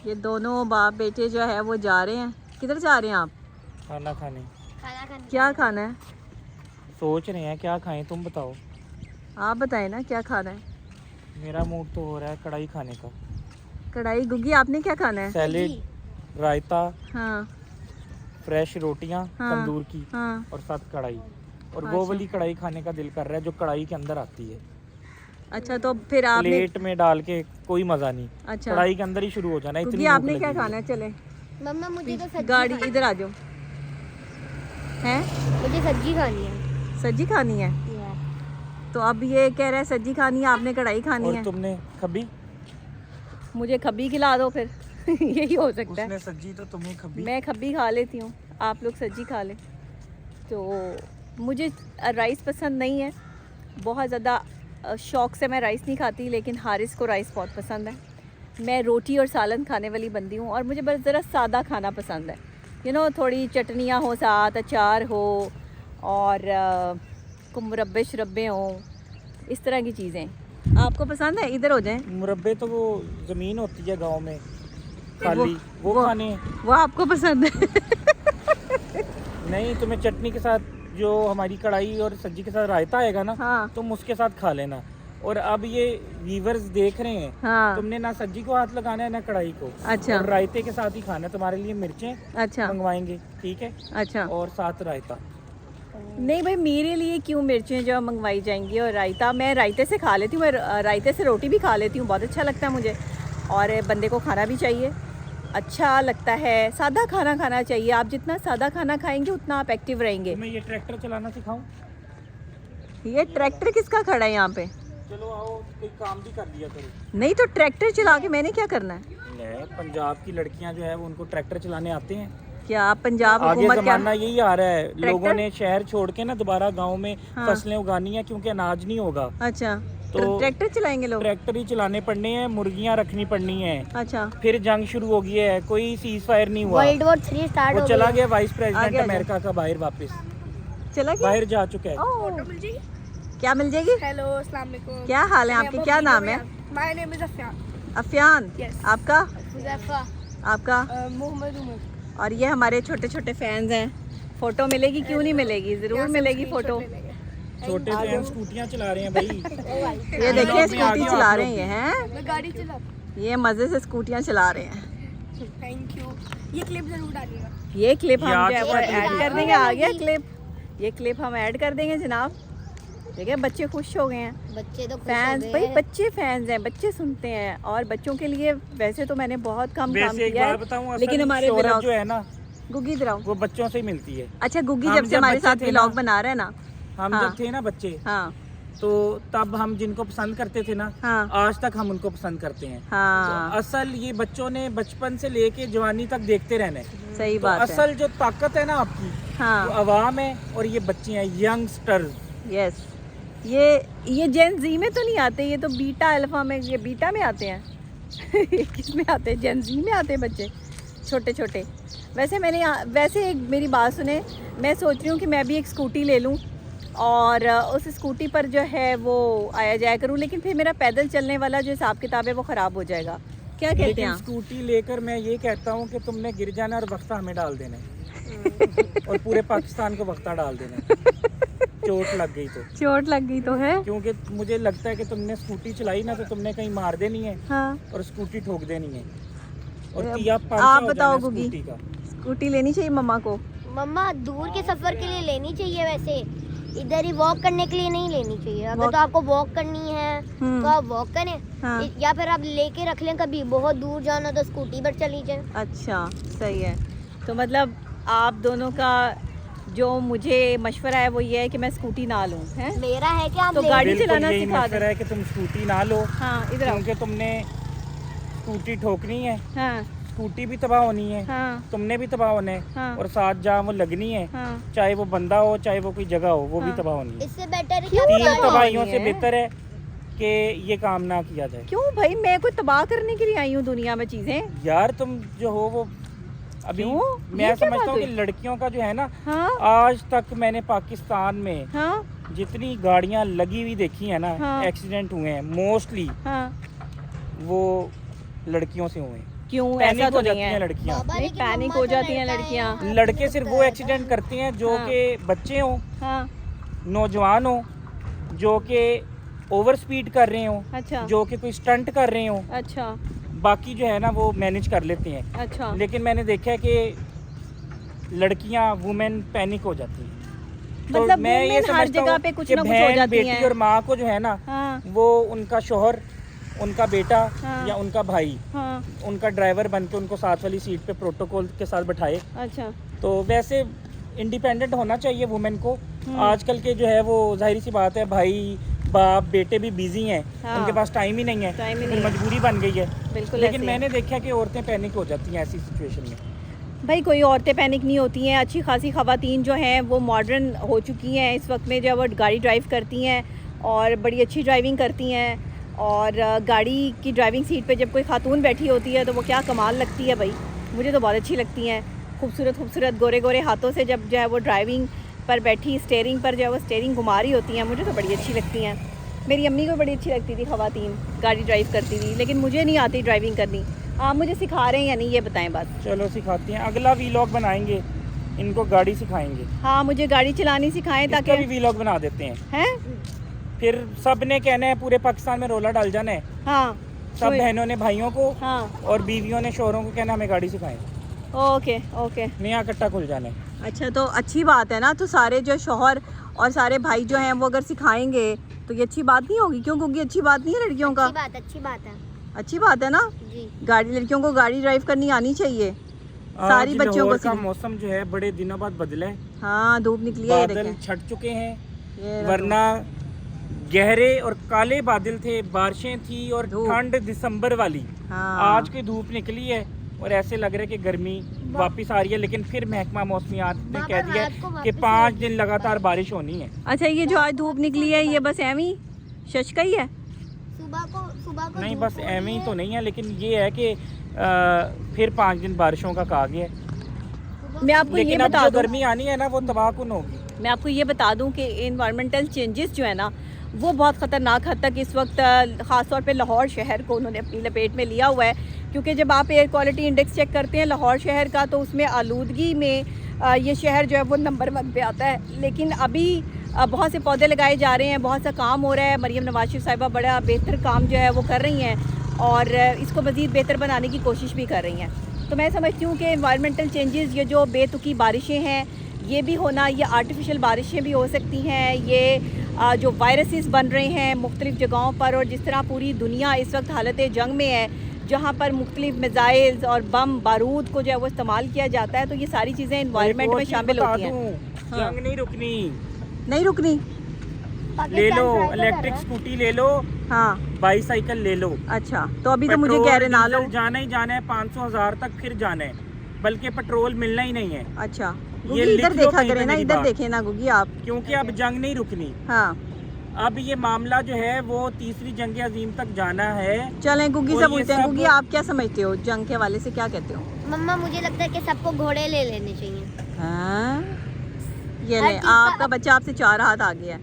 ये दोनों बाप बेटे जो है वो जा रहे हैं। किधर जा रहे हैं आप? खाना खाने। क्या खाना है? सोच रहे हैं क्या खाएं, तुम बताओ। आप बताएं ना क्या खाना है। मेरा मूड तो हो रहा है कढ़ाई खाने का। कढ़ाई। गुग्गी आपने क्या खाना है? सैलेड, रायता, हाँ फ्रेश रोटियां हाँ तंदूर की हाँ। और साथ कढ़ाई। और अच्छा। वो वाली कढ़ाई खाने का दिल कर रहा है जो कढ़ाई के अंदर आती है। अच्छा तो फिर आपने प्लेट में डाल के कोई मजा नहीं। अच्छा कढ़ाई के अंदर ही शुरू हो जाना। गुग्गी इतनी भूख आपने क्या लगी हुई खाना है? चले मम्मा मुझे तो सब्जी गाड़ी खानी इधर आ जाओ। हैं? मुझे सब्जी खानी है। सब्जी खानी है तो अब ये कह रहा है सब्जी खानी है, आपने कढ़ाई खानी और है। तुमने खबी? मुझे खब्बी खिला दो फिर यही हो सकता है। उसने सब्जी तो तुम्हें खबी। मैं खब्बी खा लेती हूँ, आप लोग सब्जी खा लें। तो मुझे राइस पसंद नहीं है बहुत ज़्यादा, शौक़ से मैं राइस नहीं खाती, लेकिन हारिस को राइस बहुत पसंद है। मैं रोटी और सालन खाने वाली बंदी हूँ और मुझे बस ज़रा सादा खाना पसंद है। थोड़ी चटनियाँ हो साथ, अचार हो और मुरब्बे शरब्बे हों, इस तरह की चीज़ें। आपको पसंद है? इधर हो जाएं। मुरब्बे तो वो ज़मीन होती है गांव में खाली, वो खाने हैं। वो आपको पसंद है? नहीं, तुम्हें चटनी के साथ जो हमारी कढ़ाई और सब्जी के साथ रायता आएगा ना, हाँ तुम उसके साथ खा लेना। और अब ये व्यूअर्स देख रहे हैं, हाँ। तुमने ना सब्जी को हाथ लगाना है ना कढ़ाई को। अच्छा। और रायते के साथ ही खाना है। तुम्हारे लिए मिर्चें अच्छा मंगवाएंगे, ठीक है? अच्छा। और साथ रायता। नहीं भाई, मेरे लिए क्यों मिर्चें जो मंगवाई जाएंगी? और रायता मैं रायते से खा लेती हूँ, मैं रायते से रोटी भी खा लेती हूँ, बहुत अच्छा लगता है मुझे। और बंदे को खाना भी चाहिए, अच्छा लगता है। सादा खाना खाना चाहिए। आप जितना सादा खाना खाएंगे उतना आप एक्टिव रहेंगे। मैं ये ट्रैक्टर चलाना सिखाऊं? ये ट्रैक्टर किसका खड़ा है यहाँ पे? चलो आओ, कोई काम भी कर दिया करो। नहीं तो ट्रैक्टर चला के मैंने क्या करना है? पंजाब की लड़कियां जो है वो उनको ट्रैक्टर चलाने आते हैं। क्या पंजाब आगे हुकूमत क्या? जमाना यही आ रहा है, लोगों ने शहर छोड़ के ना दोबारा गांव में फसलें उगानी है, क्योंकि अनाज नहीं होगा। अच्छा तो ट्रैक्टर चलाएंगे लोग? ट्रैक्टर ही चलाने पड़ने हैं, मुर्गियां रखनी पड़नी है। अच्छा। फिर जंग शुरू हो गई है, कोई सीज फायर नहीं हुआ। वर्ल्ड वॉर 3 स्टार्ट वो हो चला गया। गया वाइस प्रेसिडेंट आगे अमेरिका का बाहर, वापस चला गया? बाहर जा चुका है। क्या मिल जाएगी? हेलो, अस्सलाम वालेकुम। क्या हाल है आपके? क्या नाम है? My name is Afiyan. Afiyan. Yes. आपका? हुज़ैफा। आपका? मोहम्मद उमर। और ये हमारे छोटे छोटे फैंस हैं। फोटो मिलेगी? क्यों नहीं मिलेगी? जरूर मिलेगी फोटो। छोटे फैन स्कूटियां चला रहे हैं भाई। ये देखिए में आ स्कूटी गया चला आप रहे लोग हैं। मैं गाड़ी चला। ये मजे से स्कूटियां चला रहे हैं। Thank you. ये क्लिप जरूर डालिएगा। ये क्लिप हम याद जो है वो से ऐड कर देंगे। आ गया क्लिप? ये क्लिप हम ऐड कर देंगे जनाब। देखिए बच्चे खुश हो गए हैं। बच्चे तो खुश हो फैंस गए भाई, हैं। बच्चे फैंस हैं, बच्चे सुनते हैं। और बच्चों के लिए वैसे तो मैंने बहुत कम काम वैसे एक किया बात है, बताऊं, लेकिन हमारे शोहरत व्लॉग जो है ना गुग्गी इधर आओ। वो बच्चों से ही मिलती है। अच्छा गुग्गी हम जब से जब हमारे बच्चे साथ थे व्लॉग ना, बना रहे हैं ना, हम हाँ। जब थे ना बच्चे, हाँ तो तब हम जिनको पसंद करते थे ना, हाँ आज तक हम उनको पसंद करते हैं। हाँ तो असल ये बच्चों ने बचपन से लेके जवानी तक देखते रहना है। सही तो बात है। असल जो ताकत है ना आपकी, हाँ वो अवाम है और ये बच्चे हैं, यंगस्टर्स। यस। ये जेन जी में तो नहीं आते, ये तो बीटा अल्फा में, ये बीटा में आते हैं। किस में आते हैं? जेन जी में आते हैं बच्चे छोटे छोटे। वैसे एक मेरी बात सुने, मैं सोच रही हूँ कि मैं भी एक स्कूटी ले लूँ और उस स्कूटी पर जो है वो आया जाया करूँ, लेकिन फिर मेरा पैदल चलने वाला जो हिसाब किताब है वो ख़राब हो जाएगा। क्या कहते लेकिन हैं आप? स्कूटी लेकर मैं ये कहता हूँ कि तुमने गिर जाना और वक्ता हमें डाल देना है। और पूरे पाकिस्तान को वक्ता डाल देना है। चोट लग गई तो। चोट लग गई तो है। क्योंकि मुझे लगता है कि तुमने स्कूटी चलाई ना, तो तुमने कहीं मार देनी है हाँ और स्कूटी ठोक देनी है। और अब तिया पांचा आप हो बताओ जाना गुगी। स्कूटी का। स्कूटी लेनी चाहिए मम्मा को? मम्मा दूर के सफर के लिए लेनी चाहिए, वैसे इधर ही वॉक करने के लिए नहीं लेनी चाहिए। अगर तो आपको वॉक करनी है तो आप वॉक करें, हाँ। या फिर आप लेके रख लें, कभी बहुत दूर जाना तो स्कूटी पर चली जाए। अच्छा सही है। तो मतलब आप दोनों का जो मुझे मशवरा है वो ये है कि मैं स्कूटी ना लूँ, हैं? मेरा है कि आप तो ले गाड़ी बिल्कुल चलाना यही सिखा मशवरा दो। है कि तुम स्कूटी ना लो, हाँ इधर आओ। क्योंकि तुमने स्कूटी ठोकनी है, हाँ स्कूटी भी तबाह होनी है, हाँ तुमने भी तबाह होना है, हाँ और साथ जहाँ वो लगनी है, हाँ। चाहे वो बंदा हो चाहे वो कोई जगह हो, वो भी हाँ। तबाह होनी है। इससे बेटर है कि क्यों आप तीन तबाह तबाहियों होनी से है? बेहतर है कि ये काम ना किया जाए। क्यों भाई, मैं कोई तबाह करने के लिए आई हूँ दुनिया में चीजें? यार तुम जो हो वो अभी क्यों? मैं ये क्या समझता बात हूँ कि हुई? लड़कियों का जो है ना, हाँ आज तक मैंने पाकिस्तान में हाँ जितनी गाड़ियां लगी हुई देखी है ना, हाँ। एक्सीडेंट हुए हैं मोस्टली हाँ। वो लड़कियों से हुए हैं। क्यों, पैनिक ऐसा तो हो नहीं जाती हैं है। लड़कियां। नहीं, लेकिन पैनिक मम्मा हो तो जाती हैं लड़का लड़कियां। है। लड़के सिर्फ वो एक्सीडेंट करते हैं जो हाँ। कि बच्चे हों, हाँ, नौजवान हों, जो कि ओवर स्पीड कर रहे हों, अच्छा जो कि कोई स्टंट कर रहे हों। अच्छा बाकी जो है ना वो मैनेज कर लेते हैं। अच्छा। लेकिन मैंने देखा है कि लड़कियां वुमेन पैनिक हो जाती हैं। तो मतलब मैं ये women हर समझता जगह हूँ पे कुछ कि ना कुछ हो बहन, जाती बेटी हैं। और माँ को जो है ना हाँ वो उनका शोहर, उनका बेटा हाँ। या उनका भाई, हाँ, उनका ड्राइवर बन के उनको साथ वाली सीट पे प्रोटोकॉल के साथ बैठाए। अच्छा तो वैसे इंडिपेंडेंट होना चाहिए वुमेन को। हम्म। आजकल के जो है वो जाहिर सी बात है, भाई बाप बेटे भी बिजी हैं, हाँ। उनके पास टाइम ही नहीं है, टाइम ही फिर नहीं है। मजबूरी बन गई है। बिल्कुल लेकिन ऐसे मैंने देखा कि औरतें पैनिक हो जाती हैं ऐसी सिचुएशन में। भाई कोई औरतें पैनिक नहीं होती हैं। अच्छी खासी ख़वातीन जो हैं वो मॉडर्न हो चुकी हैं इस वक्त में, जब वो गाड़ी ड्राइव करती हैं और बड़ी अच्छी ड्राइविंग करती हैं। और गाड़ी की ड्राइविंग सीट पे जब कोई खातून बैठी होती है तो वो क्या कमाल लगती है भाई। मुझे तो बहुत अच्छी लगती हैं, खूबसूरत खूबसूरत गोरे गोरे हाथों से जब जो है वो ड्राइविंग पर बैठी, स्टेयरिंग पर जो है वो स्टेयरिंग घुमा रही होती हैं, मुझे तो बड़ी अच्छी लगती हैं। मेरी अम्मी को बड़ी अच्छी लगती थी ख़वातीन गाड़ी ड्राइव करती थी, लेकिन मुझे नहीं आती ड्राइविंग करनी। आप मुझे सिखा रहे हैं या नहीं ये बताएं बस। चलो सिखाते हैं, अगला वीलॉग बनाएंगे, इनको गाड़ी सिखाएंगे। हाँ, मुझे गाड़ी चलानी सिखाएं इसका ताकि भी वीलॉग बना देते हैं। हैं। फिर सब ने कहना है, पूरे पाकिस्तान में रोला डाल जाना है, हाँ सब बहनों ने भाइयों को हाँ और बीवियों ने शोहरों को कहना हमें गाड़ी सिखाएं, ओके ओके। नया कट्टा खुल जाना है। अच्छा, तो अच्छी बात है ना। तो सारे जो शौहर और सारे भाई जो हैं वो अगर सिखाएंगे तो ये अच्छी बात नहीं होगी? क्यों? क्योंकि अच्छी बात नहीं है लड़कियों का। अच्छी बात है अच्छी बात है ना। जी। गाड़ी, लड़कियों को गाड़ी ड्राइव करनी आनी चाहिए। सारी आज बच्चियों को लाहौर का सिखा- मौसम जो है बड़े दिनों बाद बदला है, हाँ, धूप निकली है, ये बादल देखें। छट चुके हैं, ये वरना गहरे और काले बादल थे, बारिशें थी और धूप। ठंड दिसंबर वाली। हाँ। आज की धूप निकली है और ऐसे लग रहा है कि गर्मी वापस आ रही है। लेकिन फिर महकमा मौसमियात ने बाबा, कह दिया रात को कि वापस 5 दिन लगातार बारिश होनी है। अच्छा, ये जो आज धूप निकली है ये बस एवी शश का ही है? सुबह को नहीं, धूप बस हो रही एवं ही है। तो नहीं है, लेकिन ये है कि फिर 5 दिन बारिशों का कहा गया है। मैं आपको ये लेकिन अब बता जो दूं, गर्मी आनी है ना वो तबाहकुन होगी। मैं आपको ये बता दूं कि इन्वायरमेंटल चेंजेस जो है ना वो बहुत ख़तरनाक हद तक इस वक्त ख़ास तौर पे लाहौर शहर को उन्होंने अपनी लपेट में लिया हुआ है। क्योंकि जब आप एयर क्वालिटी इंडेक्स चेक करते हैं लाहौर शहर का तो उसमें आलूदगी में ये शहर जो है वो नंबर 1 पे आता है। लेकिन अभी बहुत से पौधे लगाए जा रहे हैं, बहुत सा काम हो रहा है। मरियम नवाज शरीफ साहिबा बड़ा बेहतर काम जो है वो कर रही हैं और इसको मज़ीद बेहतर बनाने की कोशिश भी कर रही हैं। तो मैं समझती हूँ कि इन्वायरमेंटल चेंजेस, ये जो बेतुकी बारिशें हैं ये भी होना, ये आर्टिफिशियल बारिशें भी हो सकती हैं, ये जो वायरसेस बन रहे हैं मुख्तलिफ़ जगहों पर, और जिस तरह पूरी दुनिया इस वक्त हालत जंग में है जहाँ पर मुख्तलिफ मिज़ाइल्स और बम बारूद को जो है वो इस्तेमाल किया जाता है, तो ये सारी चीज़ें इन्वायरमेंट में शामिल होती हैं। हाँ। जंग नहीं रुकनी, नहीं रुकनी। ले लो पाकिस्तान try तो इलेक्ट्रिक कर रहा है। स्कूटी ले लो, हाँ, बाईसाइकिल ले लो। अच्छा, तो अभी तो मुझे पेट्रोल, कह रहे ना लो। डीजल जाना ही जाना है, 500,000 तक फिर जाना है, बल्कि पेट्रोल मिलना ही नहीं है। अच्छा, ये गुगी लिख इधर लो देखा कहीं पे करें ना, मेरी इधर बात। देखें ना गुगी आप। क्योंकि अब जंग नहीं रुकनी। हाँ, अब ये मामला जो है वो तीसरी जंग अजीम तक जाना है। चलें गुगी और से ये पूछते हैं। सब- गुगी, आप क्या समझते हो जंग के हवाले से, क्या कहते हो? मम्मा मुझे लगता है कि सबको घोड़े ले लेने चाहिए। हाँ, ये हर ले, चीज़ का आपका बच्चा आपसे 4 हाथ आ गया है,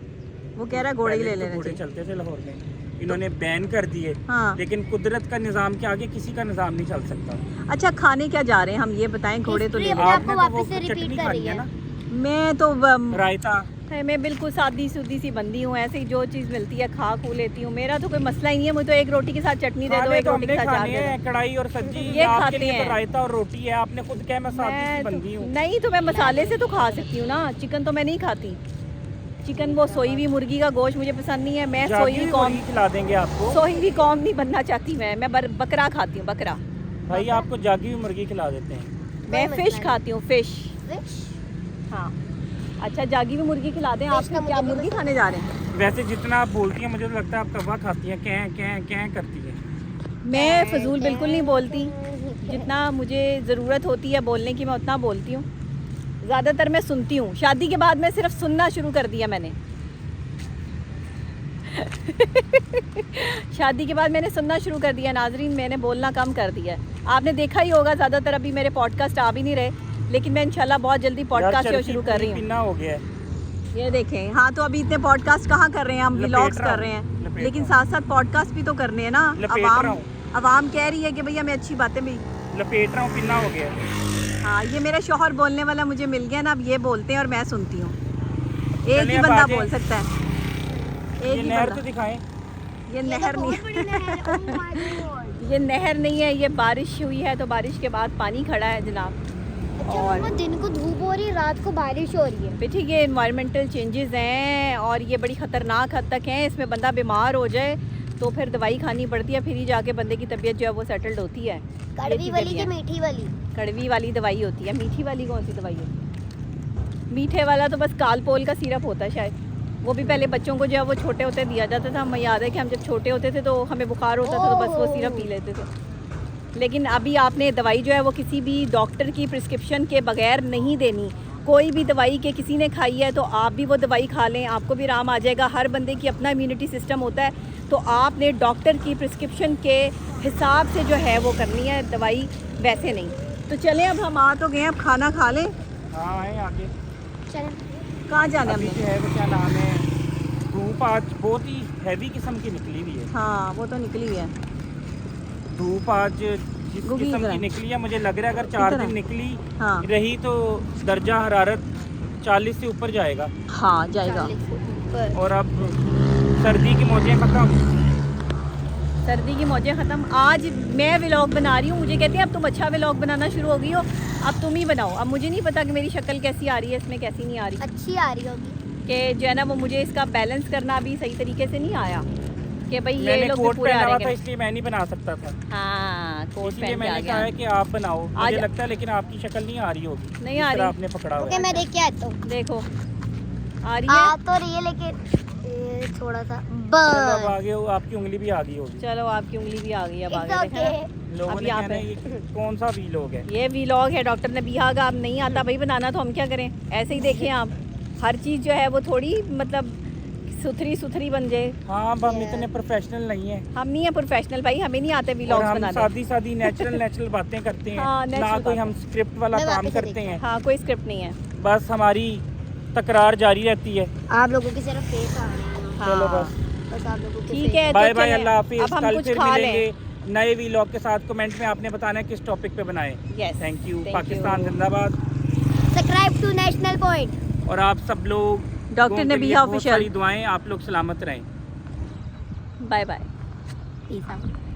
वो कह रहा है घोड़े ही ले पहले तो लेने घोड़े चाहिए। चलते थे लाहौर में, इन्होंने बैन कर दिए। हाँ। लेकिन कुदरत का निज़ाम के आगे किसी का निज़ाम नहीं चल सकता। अच्छा, खाने क्या जा रहे हैं हम ये बताएं? घोड़े तो ले History लें। आपको आपने तो वो वापस से चटनी repeat कर खानी रही है है। ना, मैं तो रायता। मैं बिल्कुल सादी सूदी सी बंदी हूँ, ऐसे ही जो चीज़ मिलती है खा खू लेती हूँ। मेरा तो कोई मसला ही नहीं है, मुझे तो एक रोटी के साथ चटनी दे दो, खाने एक तो रोटी के हमने साथ चार खाने दे हैं, दो। कढ़ाई और सब्जी। ये आपके खाते लिए हैं। तो रायता और रोटी है। आपने खुद कहा मैं सादी सी मैं बंदी हूँ। नहीं, तो मैं मसाले से तो खा सकती हूँ ना। चिकन तो मैं नहीं खाती। चिकन वो सोई हुई मुर्गी का गोश्त मुझे पसंद नहीं है। मैं सोई जागी हुई कौम मुर्गी खिला देंगे आपको। सोई हुई कौम नहीं बनना चाहती। मैं बकरा खाती हूँ, बकरा। भाई आपको जागी हुई मुर्गी खिला देते हैं। मैं मसला फिश नहीं। खाती हूँ, फिश। Fish? हाँ, अच्छा, जागी हुई मुर्गी खिला दें। आप Fish का क्या मुझे भी मुर्गी पसंद खाने जा रहे हैं? वैसे जितना आप बोलती हैं मुझे तो लगता है आप कौवा खाती हैं, कैं कैं कैं करती है। मैं फजूल बिल्कुल नहीं बोलती। जितना मुझे ज़रूरत होती है बोलने की मैं उतना बोलती हूँ। ज़्यादातर मैं सुनती हूँ। शादी के बाद मैं सिर्फ सुनना शुरू कर दिया मैंने। शादी के बाद मैंने सुनना शुरू कर दिया नाजरीन, मैंने बोलना कम कर दिया है। आपने देखा ही होगा ज़्यादातर अभी मेरे पॉडकास्ट आ भी नहीं रहे, लेकिन मैं इंशाल्लाह बहुत जल्दी पॉडकास्ट यार, शुरू कर रही हूँ। पिन्ना हो गया है। ये देखें। हाँ, तो अभी इतने पॉडकास्ट कहाँ कर रहे हैं हम? लपेट व्लॉग्स रहा कर हूँ, रहे हैं, लपेट लेकिन रहा साथ साथ पॉडकास्ट भी तो करने हैं ना। लपेट रहा अवाम हूँ। अवाम कह रही है कि भैया हमें अच्छी बातें भी लपेट रहा हूँ, पिन्ना हो गया। हाँ, ये मेरा शौहर बोलने वाला मुझे मिल गया ना, अब ये बोलते हैं और मैं सुनती हूँ। एक चलिए, ही अब बंदा आ जाएं। बोल सकता है, ये एक ही नहर बंदा। तो दिखाएं। ये नहर नहीं, बहुत बड़ी नहर है। Oh my God। ये नहर नहीं है, ये बारिश हुई है तो बारिश के बाद पानी खड़ा है जनाब। अच्छा और- मम्मा, दिन को धूप हो रही है, रात को बारिश हो रही है। बेटी ये इन्वायरमेंटल चेंजेस हैं और ये बड़ी ख़तरनाक हद तक हैं। इसमें बंदा बीमार हो जाए तो फिर दवाई खानी पड़ती है, फिर ही जाके बंदे की तबीयत जो है वो सेटल्ड होती है। ये कड़वी चीज़ें वाली भी की हैं। मीठी वाली? कड़वी वाली दवाई होती है। मीठी वाली कौन सी दवाई होती है? मीठे वाला तो बस कालपोल का सिरप होता है शायद। वो भी पहले बच्चों को जो है वो छोटे होते दिया जाता था। हमें याद है कि हम जब छोटे होते थे तो हमें बुखार होता था तो बस वो सिरप पी लेते थे। लेकिन अभी आपने दवाई जो है वो किसी भी डॉक्टर की प्रिस्क्रिप्शन के बगैर नहीं देनी। कोई भी दवाई के किसी ने खाई है तो आप भी वो दवाई खा लें, आपको भी आराम आ जाएगा। हर बंदे की अपना इम्यूनिटी सिस्टम होता है, तो आपने डॉक्टर की प्रिस्क्रिप्शन के हिसाब से जो है वो करनी है दवाई, वैसे नहीं। तो चलें, अब हम आ तो गए, अब खाना खा लें। हाँ है आगे। चलो कहाँ जाना है अभी हमने? जो है वो क्या नाम है, धूप आज बहुत ही हैवी किस्म की निकली हुई है। हाँ, वो तो निकली है। धूप आज जिस गुगी किस्म इधर की है। निकली है, मुझे लग रहा है अगर 4 इधर है। दिन निकली हाँ रही तो दर्जा हरारत 40 से ऊपर जाएगा। हाँ, जाएगा। 40 से ऊपर। और अब सर्दी की मौजें खत्म। सर्दी की मौजें ख़त्म। आज मैं व्लॉग बना रही हूँ, मुझे कहते हैं अब तुम अच्छा व्लॉग बनाना शुरू हो गई हो, अब तुम ही बनाओ। अब मुझे नहीं पता कि मेरी शक्ल कैसी आ रही है, इसमें कैसी नहीं आ रही, अच्छी आ रही होगी। कि जो है ना वो मुझे इसका बैलेंस करना भी सही तरीके से नहीं आया कि भाई ये मैंने लोग भी कोट पूरे आ पहना हुआ रहे था हैं। इसलिए मैं नहीं बना सकता था, हाँ, कोट इसलिए पहन के आ मैंने कहा है गया। कि आप बनाओ। मुझे आज- लगता है लेकिन आपकी शक्ल नहीं आ रही होगी, नहीं जिस आ तरह रही। आपने पकड़ा हुआ ओके है। मैं देख के आता हूँ। देखो आ रही आ है। तो रही है लेकिन थोड़ा सा चलो अब बस। आगे आपकी उंगली भी आ गई होगी। चलो आपकी उंगली भी आ गई, अब It's आगे देखा ना? okay। लोगों अब ने यहाँ कहना पे- है ये कौन सा वी लोग है। ये व्लॉग है डॉक्टर नबीहा का। अब नहीं आता भाई बनाना, तो हम क्या करें? ऐसे ही देखें आप, हर चीज़ जो है वो थोड़ी मतलब सुथरी सुथरी बन जाए। हाँ, अब हम इतने प्रोफेशनल नहीं है हम नहीं है प्रोफेशनल भाई, हमें नहीं आते और व्लॉग्स हम बनाने। सादी सादी नेचुरल बातें करते हैं। हाँ, ना natural कोई बातें। हम स्क्रिप्ट वाला मैं काम वापस से करते हैं, हाँ, कोई स्क्रिप्ट नहीं है। बस हमारी तकरार जारी रहती है। आप लोगों की सिर्फ फेस आ रहे हैं। हाँ। चलो बस, बस आप लोगों के ठीक face। है, बाय तो बाय, चलें, अल्लाह हाफिज। अब हम कल कुछ फिर खा लें। मिलेंगे नए व्लॉग के साथ। कमेंट में आपने बताना है किस टॉपिक पे बनाएं। Yes, thank you. thank Pakistan you. जिंदाबाद। Subscribe to national point. और आप सब लोग डॉक्टर नबीहा बहुत ऑफिशियल। सारी दुआएं, आप लोग सलामत रहें। Bye bye. Peace out.